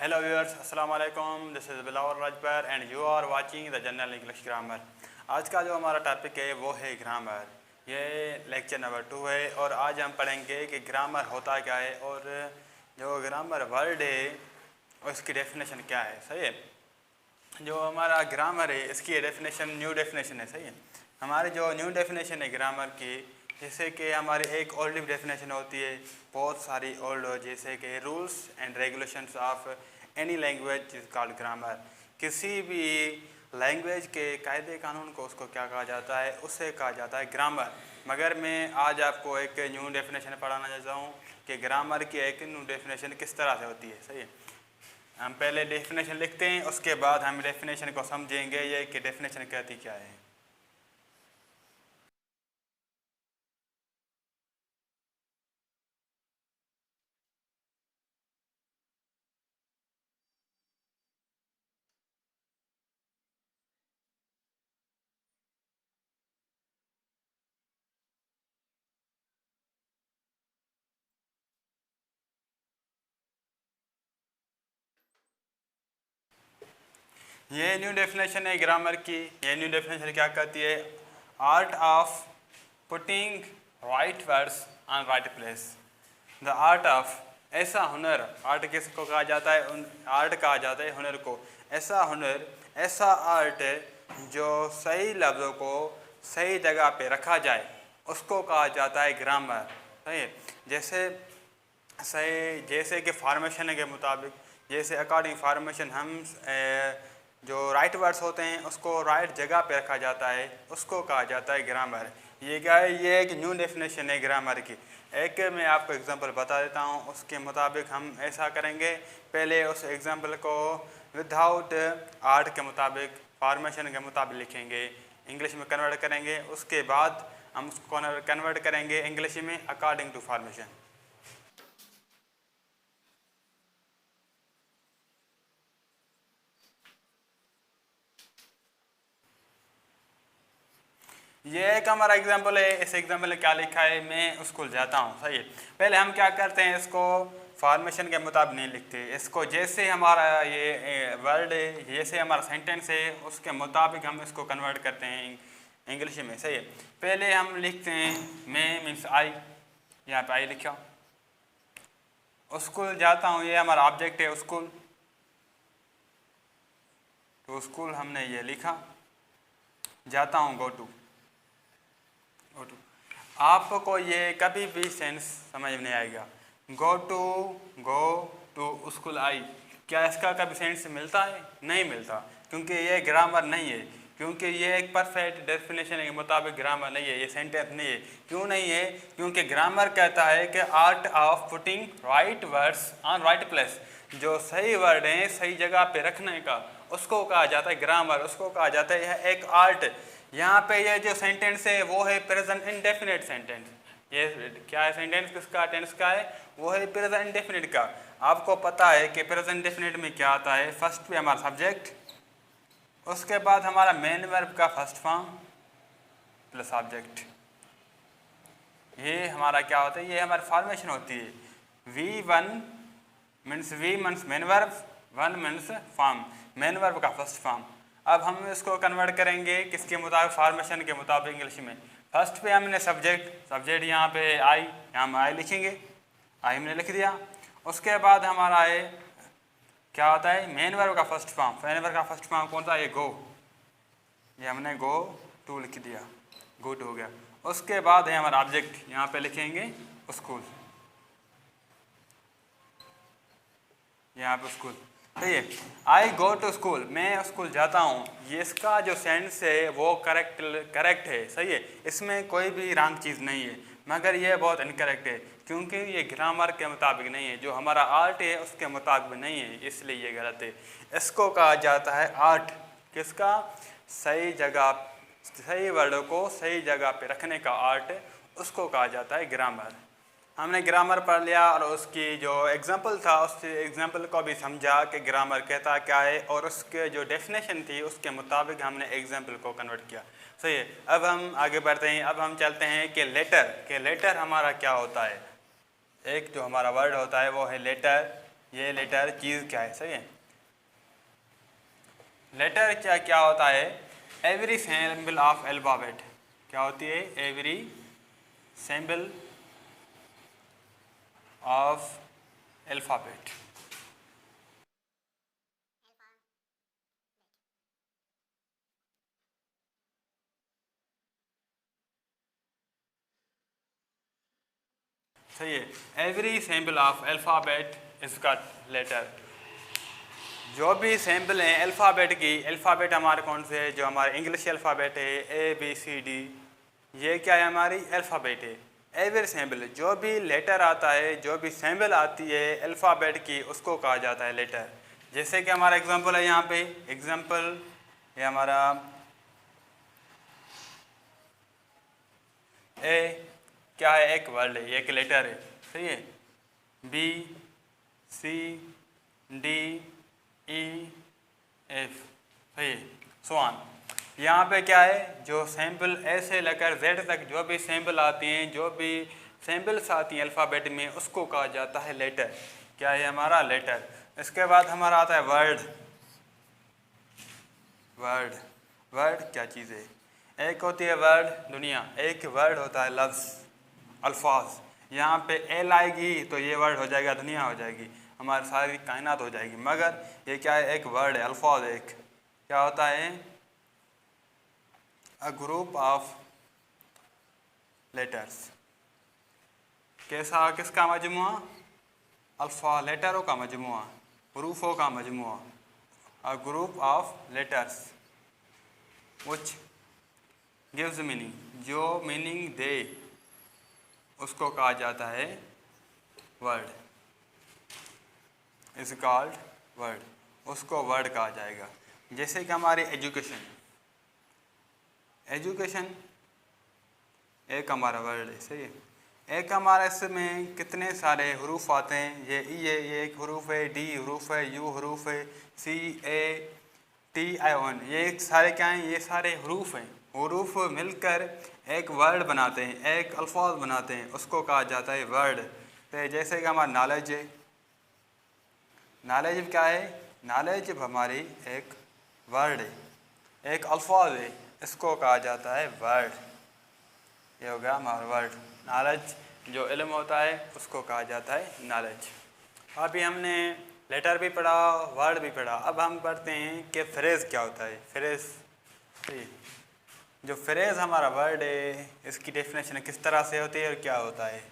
Hello viewers, Assalamu alaikum. This is Bilawal Rajbar and you are watching the General English Grammar. आज का जो हमारा topic है वो है ग्रामर। ये लेक्चर नंबर 2 है और आज हम पढ़ेंगे कि ग्रामर होता क्या है और जो ग्रामर वर्ड है उसकी डेफिनेशन क्या है। सही है। जो हमारा ग्रामर है इसकी डेफिनेशन न्यू डेफिनेशन है। सही है। हमारी जो न्यू डेफिनेशन है ग्रामर की, जैसे कि हमारी एक ओल्ड डेफिनेशन होती है, बहुत सारी ओल्ड हो, जैसे कि rules and regulations of any language is called grammar. किसी भी लैंग्वेज के कायदे कानून को उसको क्या कहा जाता है, उससे कहा जाता है ग्रामर। मगर मैं आज आपको एक न्यू डेफिनेशन पढ़ाना चाहता हूँ कि ग्रामर की एक न्यू डेफिनेशन किस तरह से होती है। सही है। हम पहले डेफिनेशन लिखते हैं, उसके बाद हम डेफिनेशन को समझेंगे ये कि डेफिनेशन कहती क्या है। ये न्यू डेफिनेशन है ग्रामर की। ये न्यू डेफिनेशन क्या कहती है? Art of putting right words on right place. The art of, ऐसा हुनर, आर्ट किसको कहा जाता है? आर्ट कहा जाता है हुनर को। ऐसा हुनर, ऐसा आर्ट जो सही लफ्ज़ों को सही जगह पे रखा जाए उसको कहा जाता है ग्रामर। सही है। जैसे कि फॉर्मेशन के मुताबिक, जैसे अकॉर्डिंग फॉर्मेशन हम जो राइट वर्ड्स होते हैं उसको राइट जगह पे रखा जाता है, उसको कहा जाता है ग्रामर। ये क्या है? ये एक न्यू डेफिनेशन है ग्रामर की। एक मैं आपको एग्जांपल बता देता हूँ, उसके मुताबिक हम ऐसा करेंगे। पहले उस एग्जांपल को विदाउट आर्ट के मुताबिक, फॉर्मेशन के मुताबिक लिखेंगे, इंग्लिश में कन्वर्ट करेंगे। उसके बाद हम उसको कन्वर्ट करेंगे इंग्लिश में अकॉर्डिंग टू फॉर्मेशन। ये एक हमारा एग्जाम्पल है। इस एग्जाम्पल में क्या लिखा है? मैं स्कूल जाता हूँ। सही है। पहले हम क्या करते हैं, इसको फॉर्मेशन के मुताबिक नहीं लिखते, इसको जैसे हमारा ये वर्ड है, जैसे हमारा सेंटेंस है उसके मुताबिक हम इसको कन्वर्ट करते हैं इंग्लिश में। सही है। पहले हम लिखते हैं मैं मीन्स आई, यहाँ पे आई लिखा। स्कूल जाता हूँ, ये हमारा ऑब्जेक्ट है स्कूल, तो स्कूल हमने ये लिखा। जाता हूँ गो टू। आपको ये कभी भी सेंस समझ में नहीं आएगा। गो टू स्कूल आई, क्या इसका कभी सेंस मिलता है? नहीं मिलता, क्योंकि ये ग्रामर नहीं है, क्योंकि ये एक परफेक्ट डेफिनेशन के मुताबिक ग्रामर नहीं है, ये सेंटेंस नहीं है। क्यों नहीं है? क्योंकि ग्रामर कहता है कि art of putting right words on right place. जो सही वर्ड हैं सही जगह पे रखने का, उसको कहा जाता है ग्रामर, उसको कहा जाता है यह एक आर्ट। यहाँ पे ये जो सेंटेंस है वो है प्रेजेंट इंडेफिनिट सेंटेंस। ये क्या है? सेंटेंस किसका, टेंस का है? वो है प्रेजेंट इंडेफिनिट का। आपको पता है कि प्रेजेंट इंडेफिनिट में क्या आता है? फर्स्ट पे हमारा सब्जेक्ट, उसके बाद हमारा मेन वर्ब का फर्स्ट फॉर्म प्लस ऑब्जेक्ट। ये हमारा क्या होता है? ये हमारी फॉर्मेशन होती है। V1 means V means main verb, 1 means form, main verb का फर्स्ट फॉर्म। अब हम इसको कन्वर्ट करेंगे किसके मुताबिक? फॉर्मेशन के मुताबिक इंग्लिश में। फर्स्ट पे हमने सब्जेक्ट यहाँ पे आई, यहाँ हम आई लिखेंगे, आई हमने लिख दिया। उसके बाद हमारा है क्या होता है? मेन वर्ब का फर्स्ट फॉर्म। मेन वर्ब का फर्स्ट फॉर्म कौन सा? ये गो, ये हमने गो टू लिख दिया, गो टू हो गया। उसके बाद है हमारा ऑब्जेक्ट, यहाँ पे लिखेंगे स्कूल, यहाँ पे स्कूल। सही है। आई गो टू स्कूल, मैं स्कूल जाता हूँ। ये इसका जो सेंस है वो करेक्ट है। सही है। इसमें कोई भी रॉन्ग चीज़ नहीं है, मगर ये बहुत इनकरेक्ट है, क्योंकि ये ग्रामर के मुताबिक नहीं है, जो हमारा आर्ट है उसके मुताबिक नहीं है, इसलिए ये गलत है। इसको कहा जाता है आर्ट किसका? सही जगह, सही वर्ड को सही जगह पे रखने का आर्ट, उसको कहा जाता है ग्रामर। हमने ग्रामर पढ़ लिया और उसकी जो एग्जाम्पल था उस एग्जाम्पल को भी समझा कि ग्रामर कहता क्या है, और उसके जो डेफिनेशन थी उसके मुताबिक हमने एग्जाम्पल को कन्वर्ट किया। सही है। अब हम आगे बढ़ते हैं। अब हम चलते हैं कि लेटर हमारा क्या होता है। एक जो हमारा वर्ड होता है वो है लेटर। ये लेटर चीज़ क्या है, सही है। लेटर क्या क्या होता है, एवरी सिंबल ऑफ अल्फ़ाबेट, क्या होती है, एवरी सिंबल ऑफ अल्फ़ाबेट। सही है, एवरी सिंबल ऑफ अल्फ़ाबेट इसका लेटर। जो भी सिंबल हैं अल्फ़ाबेट की, अल्फ़ाबेट हमारे कौन से है, जो हमारे इंग्लिश अल्फ़ाबेट है ABCD, ये क्या है, हमारी अल्फ़ाबेट है। एवरी सिंबल, जो भी लेटर आता है, जो भी सिंबल आती है अल्फ़ाबेट की, उसको कहा जाता है लेटर। जैसे कि हमारा एग्जांपल है यहाँ पे, एग्जांपल ये हमारा ए क्या है, एक वर्ड है, एक लेटर है, सही है। BCDEF, सही है, सो ऑन। यहाँ पे क्या है, जो सैम्पल ए से लेकर जेड तक जो भी सैम्पल आती हैं, जो भी सैम्पल्स आती हैं अल्फ़ाबेट में, उसको कहा जाता है लेटर। क्या है हमारा, लेटर। इसके बाद हमारा आता है वर्ड। वर्ड, वर्ड क्या चीज़ है, एक होती है वर्ड दुनिया, एक वर्ड होता है लफ्ज़, अल्फाज। यहाँ पे एल आएगी तो ये वर्ड हो जाएगा, दुनिया हो जाएगी, हमारी सारी कायनात हो जाएगी। मगर ये क्या है, एक वर्ड है, अल्फाज। एक क्या होता है, अ ग्रुप ऑफ लेटर्स। कैसा, किसका मजमुआ, अल्फा लेटरों का मजमुआ, हरूफों का मजमुआ। A group of letters which gives meaning, जो मीनिंग दे, उसको कहा जाता है वर्ड, इज कॉल्ड वर्ड, उसको वर्ड कहा जाएगा। जैसे कि हमारे एजुकेशन, एजुकेशन एक हमारा वर्ड है, सही है। एक हमारे इसमें कितने सारे हरूफ आते हैं, ये एक हरूफ है, डी हरूफ है, यू हरूफ है, CATION, ये सारे क्या हैं, ये सारे हरूफ हैं। हरूफ मिलकर एक वर्ड बनाते हैं, एक अल्फाज बनाते हैं, उसको कहा जाता है वर्ड। तो जैसे कि हमारा नॉलेज है, नॉलेज क्या है, नॉलेज हमारी एक वर्ड है, एक अल्फाज है, इसको कहा जाता है वर्ड। ये हो गया हमारा वर्ड। नॉलेज जो इल्म होता है, उसको कहा जाता है नॉलेज। अभी हमने लेटर भी पढ़ा, वर्ड भी पढ़ा। अब हम पढ़ते हैं कि फ्रेज़ क्या होता है। फ्रेज़, जो फ्रेज़ हमारा वर्ड है, इसकी डेफिनेशन किस तरह से होती है और क्या होता है,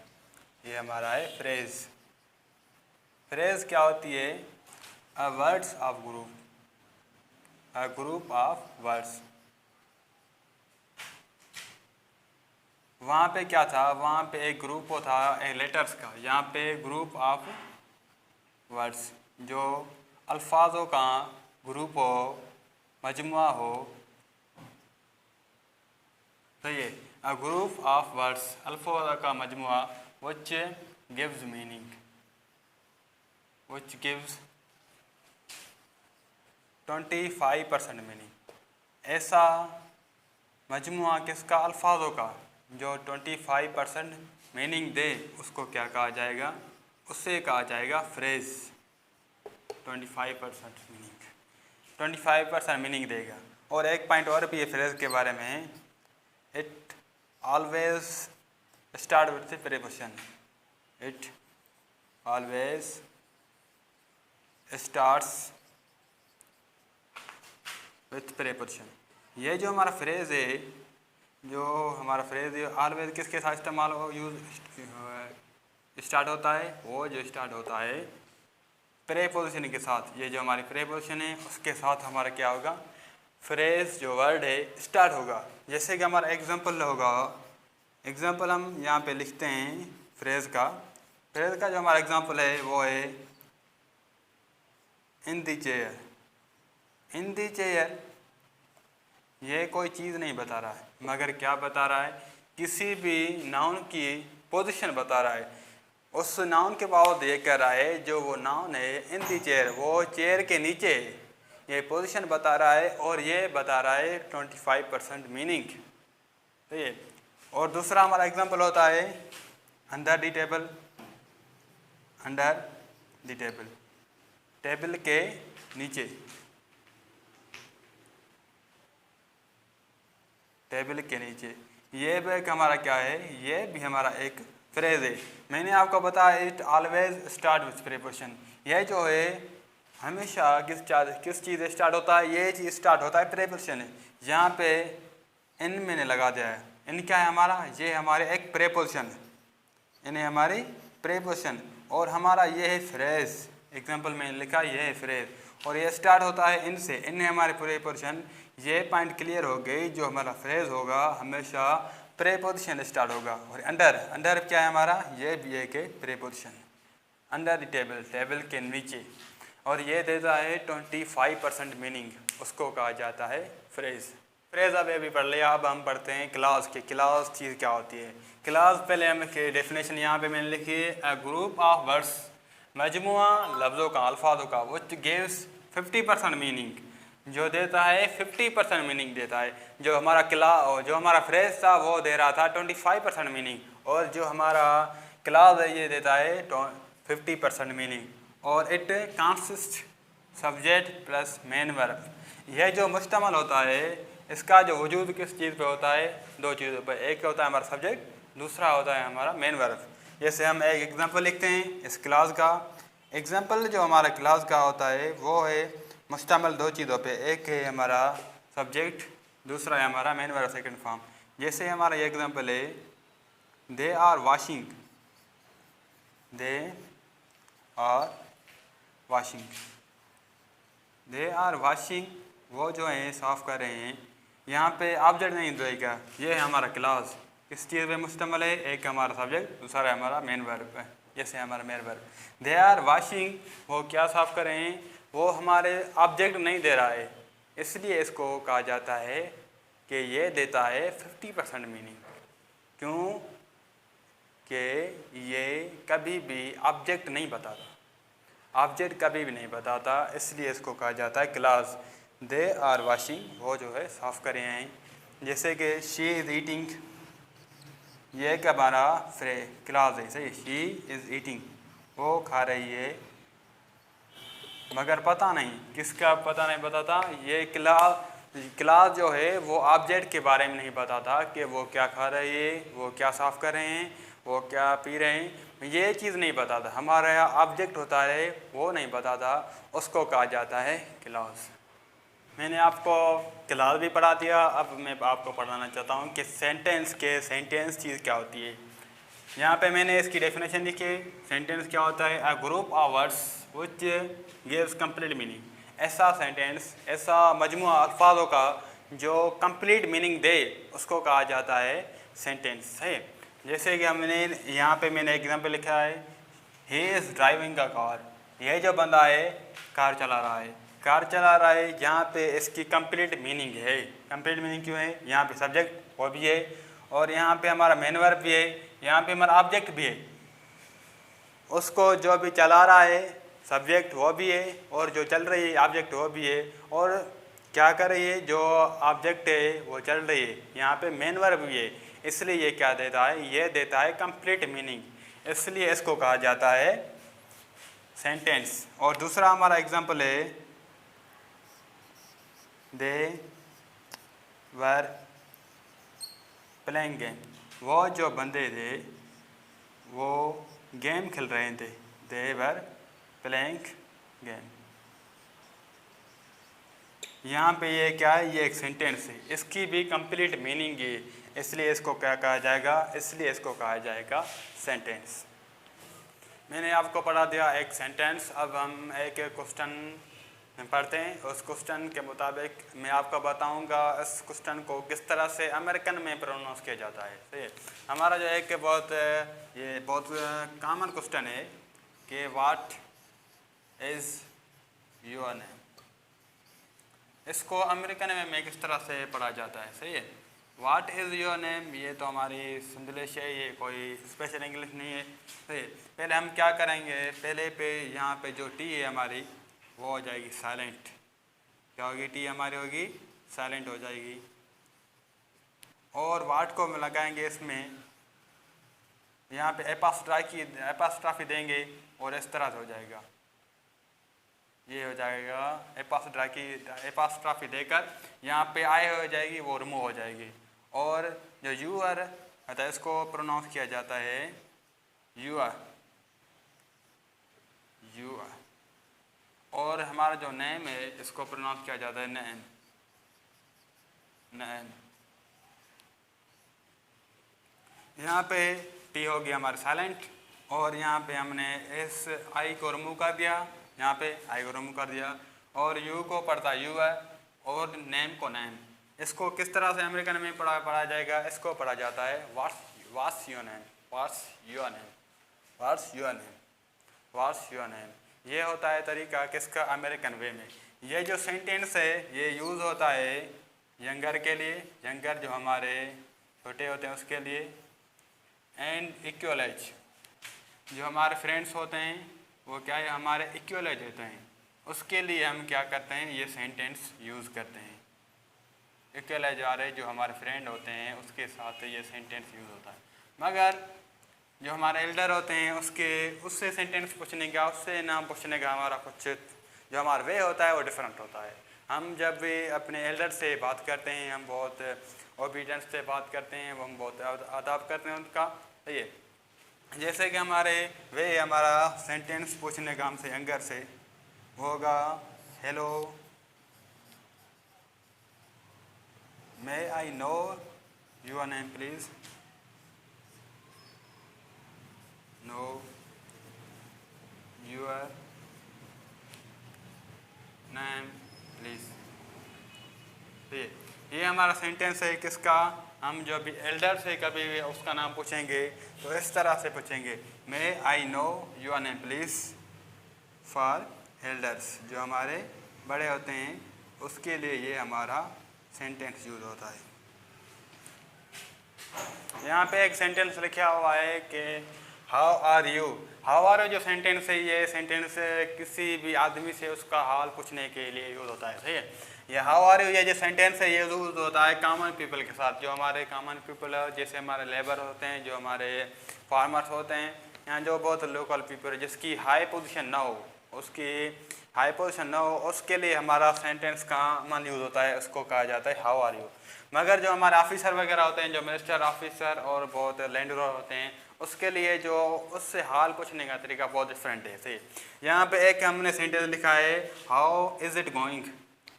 ये हमारा है फ्रेज़। फ्रेज़ क्या होती है, अ words of group, a group of words. वहाँ पे क्या था, वहाँ पे एक ग्रुप था एक लेटर्स का, यहाँ पे ग्रुप ऑफ वर्ड्स, जो अल्फाजों का ग्रुप हो, मजमुआ हो, तो ये अ ग्रुप ऑफ वर्ड्स, अल्फाज का मजमुआ, which gives meaning, which gives 25% meaning. ऐसा मजमुआ किसका, अल्फाजों का, जो 25% मीनिंग दे, उसको क्या कहा जाएगा, उससे कहा जाएगा फ्रेज़। 25% मीनिंग, 25% मीनिंग देगा। और एक पॉइंट और भी है फ्रेज़ के बारे में, it always start with preposition, it always starts with preposition. ये जो हमारा फ्रेज़ है, जो हमारा फ्रेज़ है, ऑलवेज किसके साथ इस्तेमाल हो, यूज स्टार्ट होता है, वो जो स्टार्ट होता है प्रीपोजिशन के साथ। ये जो हमारी प्रीपोजिशन है, उसके साथ हमारा क्या होगा, फ्रेज़ जो वर्ड है स्टार्ट होगा। जैसे कि हमारा एग्जांपल होगा, एग्जांपल हम यहाँ पे लिखते हैं फ्रेज़ का। फ्रेज़ का जो हमारा एग्जांपल है वो है इन दी चेयर। इन दी चेयर, ये कोई चीज़ नहीं बता रहा है, मगर क्या बता रहा है, किसी भी नाउन की पोजीशन बता रहा है। उस नाउन के बाद ये कह रहा है, जो वो नाउन है इन दी चेयर, वो चेयर के नीचे है, ये पोजीशन बता रहा है, और ये बता रहा है 25% मीनिंग। तो ये, और दूसरा हमारा एग्जांपल होता है under the table, under the table. Table के नीचे, टेबल के नीचे। ये भी एक हमारा क्या है, ये भी हमारा एक फ्रेज है। मैंने आपको बताया it always start with preposition. यह जो है हमेशा किस चीज़ से स्टार्ट होता है, ये चीज़ स्टार्ट होता है प्रीपोजिशन है। यहाँ पे इन मैंने लगा दिया है, इन क्या है हमारा, ये हमारे एक प्रीपोजिशन है, इन्हें हमारी प्रीपोजिशन, और हमारा ये है फ्रेज। एग्जाम्पल में लिखा ये है फ्रेज, और ये स्टार्ट होता है इन से, इन है हमारे प्रीपोजिशन। ये पॉइंट क्लियर हो गई, जो हमारा फ्रेज होगा हमेशा प्रीपोजिशन स्टार्ट होगा। और अंडर, अंडर क्या है हमारा, ये भी एक preposition, under the table, table के नीचे, और ये देता है 25% मीनिंग, उसको कहा जाता है फ्रेज। फ्रेज अब ये भी पढ़ लिया, अब हम पढ़ते हैं क्लास के। क्लास चीज़ क्या होती है। क्लास पहले हम के डेफिनेशन यहाँ पे मैंने लिखी है, अ ग्रुप ऑफ वर्ड्स, मजमुआ लफ्ज़ों का, अल्फाजों का, विच गिव्स 50% मीनिंग, जो देता है 50% मीनिंग देता है। जो हमारा फ्रेज था वो दे रहा था 25% मीनिंग, और जो हमारा क्लास है ये देता है 50% मीनिंग। और it consist subject plus main verb. यह जो मुश्तमल होता है, इसका जो वजूद किस चीज़ पे होता है, दो चीज़ों पे, एक होता है हमारा सब्जेक्ट, दूसरा होता है हमारा मेन वर्ब। जैसे हम एक एग्जांपल लिखते हैं इस क्लास का। एग्जांपल जो हमारा क्लास का होता है वो है मुश्तमल दो चीज़ों पे, एक है हमारा सब्जेक्ट, दूसरा है हमारा मेन वर्ब सेकंड फॉर्म। जैसे हमारा ये एग्जांपल है, they are washing, they are washing, they are washing, वो जो है साफ़ कर रहे हैं। यहाँ पे ऑब्जेक्ट नहीं रहेगा, ये है हमारा क्लास, किस चीज़ पे मुश्तमल है, एक हमारा सब्जेक्ट, दूसरा है हमारा मेन वर्ब है। जैसे हमारा main verb, they are washing, वो क्या साफ़ कर रहे हैं, वो हमारे ऑब्जेक्ट नहीं दे रहा है, इसलिए इसको कहा जाता है कि ये देता है 50% मीनिंग। क्यों कि ये कभी भी ऑब्जेक्ट नहीं बताता, ऑब्जेक्ट कभी भी नहीं बताता, इसलिए इसको कहा जाता है क्लास। दे आर वाशिंग, वो जो है साफ़ कर रहे हैं। जैसे कि शी इज़ ईटिंग, ये एक हमारा क्लास है, सही, शी इज़ ईटिंग, वो खा रही है, मगर पता नहीं किसका, पता नहीं बताता। ये क्लास जो है वो ऑब्जेक्ट के बारे में नहीं बताता कि वो क्या खा रही है, वो क्या साफ़ कर रहे हैं, वो क्या पी रहे हैं, ये चीज़ नहीं बताता। हमारा यहाँ ऑब्जेक्ट होता है वो नहीं बताता, उसको कहा जाता है क्लास। मैंने आपको क्लास भी पढ़ा दिया, अब मैं आपको पढ़ाना चाहता हूँ कि सेंटेंस चीज़ क्या होती है। यहाँ पे मैंने इसकी डेफिनेशन लिखी है। सेंटेंस क्या होता है, अ group of words which gives complete meaning. ऐसा सेंटेंस, ऐसा मजमूआ अल्फाजों का जो कंप्लीट मीनिंग दे, उसको कहा जाता है सेंटेंस है। जैसे कि हमने यहाँ पे मैंने एग्जांपल लिखा है, he is driving a car, यह जो बंदा है कार चला रहा है, कार चला रहा है। यहाँ पे इसकी कंप्लीट मीनिंग है। कंप्लीट मीनिंग क्यों है, यहाँ पे सब्जेक्ट वो भी है, और यहाँ पे हमारा मेन वर्ब भी है, यहाँ पे हमारा ऑब्जेक्ट भी है। उसको जो भी चला रहा है सब्जेक्ट वो भी है, और जो चल रही है ऑब्जेक्ट वो भी है, और क्या कर रही है, जो ऑब्जेक्ट है वो चल रही है, यहाँ पे मेन वर्ब भी है। इसलिए ये क्या देता है, ये देता है कंप्लीट मीनिंग, इसलिए इसको कहा जाता है सेंटेंस। और दूसरा हमारा एग्जांपल है, दे वर प्लेइंग गेम, वो जो बंदे थे वो गेम खेल रहे थे। दे वर प्लेइंग गेम, यहाँ पे ये क्या है, ये एक सेंटेंस है, इसकी भी कंप्लीट मीनिंग है, इसलिए इसको क्या कहा जाएगा, इसलिए इसको कहा जाएगा सेंटेंस। मैंने आपको पढ़ा दिया एक सेंटेंस। अब हम एक क्वेश्चन पढ़ते हैं। उस क्वेश्चन के मुताबिक मैं आपको बताऊंगा इस क्वेश्चन को किस तरह से अमेरिकन में प्रोनाउंस किया जाता है। सही है। हमारा जो एक बहुत कॉमन क्वेश्चन है कि व्हाट इज़ योर नेम, इसको अमेरिकन में किस तरह से पढ़ा जाता है। सही है। व्हाट इज़ योर नेम, ये तो हमारी सिंधुलिश है, ये कोई स्पेशल इंग्लिश नहीं है। सही। पहले हम क्या करेंगे, पहले पे यहाँ पे जो टी है हमारी वो हो जाएगी साइलेंट। क्या होगी, टी हमारी होगी साइलेंट हो जाएगी। और वाट को हम लगाएंगे इसमें, यहाँ पे एपास्ट्राफी देंगे और इस तरह से हो जाएगा। ये हो जाएगा एपॉस्ट्रॉफी देकर यहाँ पे आई हो जाएगी, वो रिमूव हो जाएगी। और जो यूर होता है इसको प्रोनाउंस किया जाता है यूर। और हमारा जो नेम है इसको प्रोनाउंस किया जाता है नैन। यहाँ पे टी हो गया हमारा साइलेंट, और यहाँ पे हमने एस आई को रिमूव कर दिया, यहाँ पे आई को रिमूव कर दिया, और यू को पढ़ता यू है, और नेम को नैम। इसको किस तरह से अमेरिकन में पढ़ा जाएगा, इसको पढ़ा जाता है what's your name, what's your name, what's your name, what's your name. ये होता है तरीका किसका, अमेरिकन वे में। ये जो सेंटेंस है ये यूज़ होता है यंगर के लिए, यंगर जो हमारे छोटे होते हैं उसके लिए, एंड इक्वल एज जो हमारे फ्रेंड्स होते हैं वो क्या है, हमारे इक्वल एज होते हैं, उसके लिए हम क्या करते हैं, ये सेंटेंस यूज़ करते हैं। इक्वल एज वाले जो हमारे फ्रेंड होते हैं उसके साथ ये सेंटेंस यूज़ होता है। मगर जो हमारे एल्डर होते हैं उससे सेंटेंस पूछने का, उससे नाम पूछने का हमारा कुछ जो हमारा वे होता है वो डिफरेंट होता है। हम जब भी अपने एल्डर से बात करते हैं हम बहुत ओबीडियंस से बात करते हैं, वो हम बहुत अदाब करते हैं उनका। सही है। जैसे कि हमारे वे हमारा सेंटेंस पूछने का हमसे यंगर से होगा, hello may I know your name please, no your name please. ये हमारा सेंटेंस है किसका, हम जो भी एल्डर से कभी भी उसका नाम पूछेंगे तो इस तरह से पूछेंगे, may I know your name please for elders, जो हमारे बड़े होते हैं उसके लिए ये हमारा सेंटेंस यूज होता है। यहाँ पे एक सेंटेंस लिखा हुआ है कि how are you. How are you जो सेंटेंस है ये सेंटेंस किसी भी आदमी से उसका हाल पूछने के लिए यूज होता है। सही है। ये हाउ आर यू ये जो सेंटेंस है ये यूज होता है कॉमन पीपल के साथ, जो हमारे कॉमन पीपल है, जैसे हमारे लेबर होते हैं, जो हमारे फार्मर्स होते हैं, यहाँ जो बहुत लोकल पीपल है जिसकी हाई पोजीशन ना हो, उसकी हाई पोजीशन ना हो, उसके लिए हमारा सेंटेंस कॉमन यूज होता है, उसको कहा जाता है हाउ आर यू। मगर जो हमारे ऑफिसर वगैरह होते हैं, जो मिनिस्टर ऑफिसर और बहुत लैंडलॉर्ड होते हैं, उसके लिए जो उससे हाल पूछने का तरीका बहुत डिफरेंट है। सही। यहाँ पे एक हमने सेंटेंस लिखा है how is it going.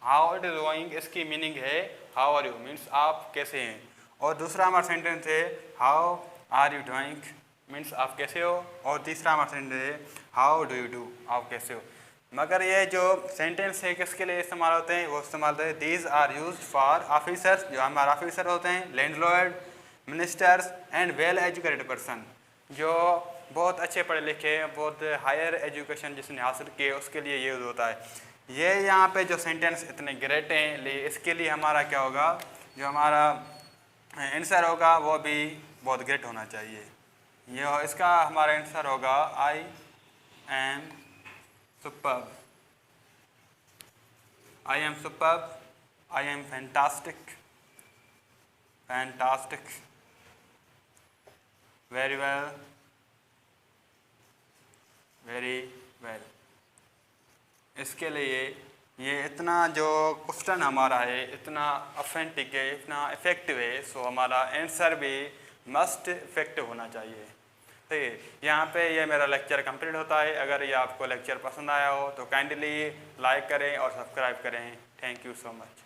How it is going इसकी मीनिंग है हाउ आर यू, मीन्स आप कैसे हैं। और दूसरा हमारा सेंटेंस है how are you doing, means आप कैसे हो। और तीसरा हमारा सेंटेंस है हाउ डू यू डू, आप कैसे हो। मगर ये जो सेंटेंस है किसके लिए इस्तेमाल होते हैं, वो इस्तेमाल होते हैं these are use for officers, जो हमारे ऑफिसर होते हैं, landlord, ministers and well educated person, जो बहुत अच्छे पढ़े लिखे हैं, बहुत हायर एजुकेशन जिसने हासिल की है, उसके लिए यूज़ होता है। ये यहाँ पे जो सेंटेंस इतने ग्रेट हैं, इसके लिए हमारा क्या होगा, जो हमारा आंसर होगा वो भी बहुत ग्रेट होना चाहिए। ये इसका हमारा आंसर होगा I am superb, I am superb, I am fantastic, fantastic, very well, very well। इसके लिए ये इतना जो क्वेश्चन हमारा है इतना ऑथेंटिक है, इतना इफेक्टिव है, सो हमारा आंसर भी मस्ट इफेक्टिव होना चाहिए। ठीक है। यहाँ पे ये मेरा लेक्चर कंप्लीट होता है। अगर ये आपको लेक्चर पसंद आया हो तो काइंडली लाइक करें और सब्सक्राइब करें। Thank you so much.